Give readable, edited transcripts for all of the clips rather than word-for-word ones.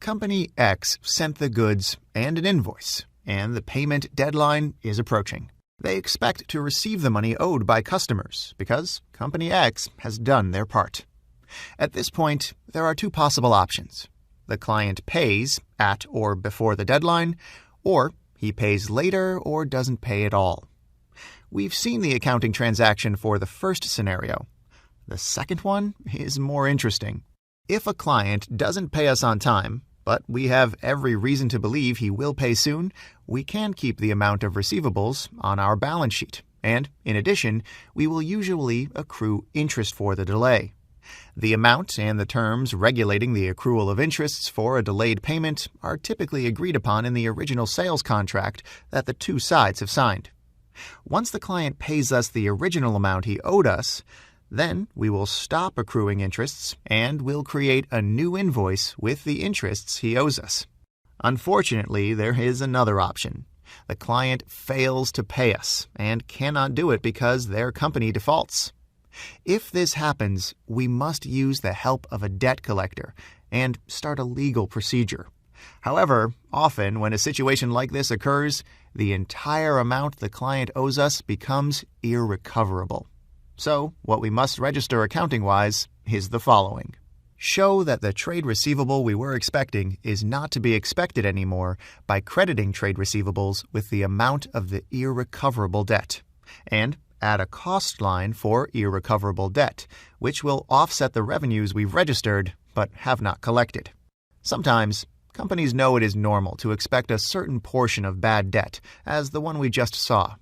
Company X sent the goods and an invoice, and the payment deadline is approaching. They expect to receive the money owed by customers because Company X has done their part. At this point, there are two possible options. The client pays at or before the deadline, or he pays later or doesn't pay at all. We've seen the accounting transaction for the first scenario. The second one is more interesting. If a client doesn't pay us on time, but we have every reason to believe he will pay soon, we can keep the amount of receivables on our balance sheet. And, in addition, we will usually accrue interest for the delay. The amount and the terms regulating the accrual of interests for a delayed payment are typically agreed upon in the original sales contract that the two sides have signed. Once the client pays us the original amount he owed us, then we will stop accruing interests and will create a new invoice with the interests he owes us. Unfortunately, there is another option. The client fails to pay us and cannot do it because their company defaults. If this happens, we must use the help of a debt collector and start a legal procedure. However, often when a situation like this occurs, the entire amount the client owes us becomes irrecoverable. So, what we must register accounting-wise is the following. Show that the trade receivable we were expecting is not to be expected anymore by crediting trade receivables with the amount of the irrecoverable debt, and add a cost line for irrecoverable debt, which will offset the revenues we've registered but have not collected. Sometimes, companies know it is normal to expect a certain portion of bad debt, as the one we just saw.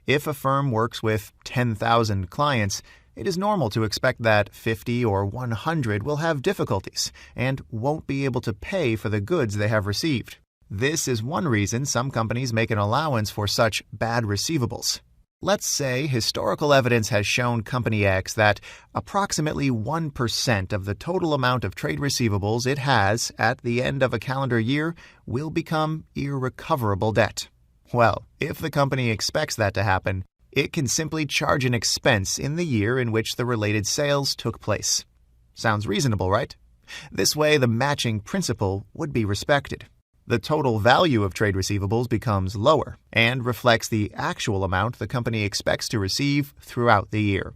If a firm works with 10,000 clients, it is normal to expect that 50 or 100 will have difficulties and won't be able to pay for the goods they have received. This is one reason some companies make an allowance for such bad receivables. Let's say historical evidence has shown Company X that approximately 1% of the total amount of trade receivables it has at the end of a calendar year will become irrecoverable debt. Well, if the company expects that to happen, it can simply charge an expense in the year in which the related sales took place. Sounds reasonable, right? This way, the matching principle would be respected. The total value of trade receivables becomes lower and reflects the actual amount the company expects to receive throughout the year.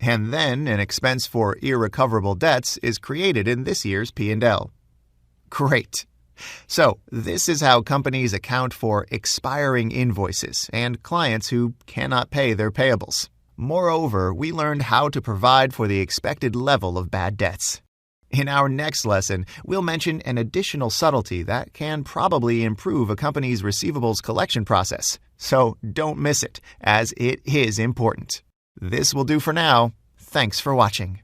And then an expense for irrecoverable debts is created in this year's P&L. Great! So, this is how companies account for expiring invoices and clients who cannot pay their payables. Moreover, we learned how to provide for the expected level of bad debts. In our next lesson, we'll mention an additional subtlety that can probably improve a company's receivables collection process. So, don't miss it, as it is important. This will do for now. Thanks for watching.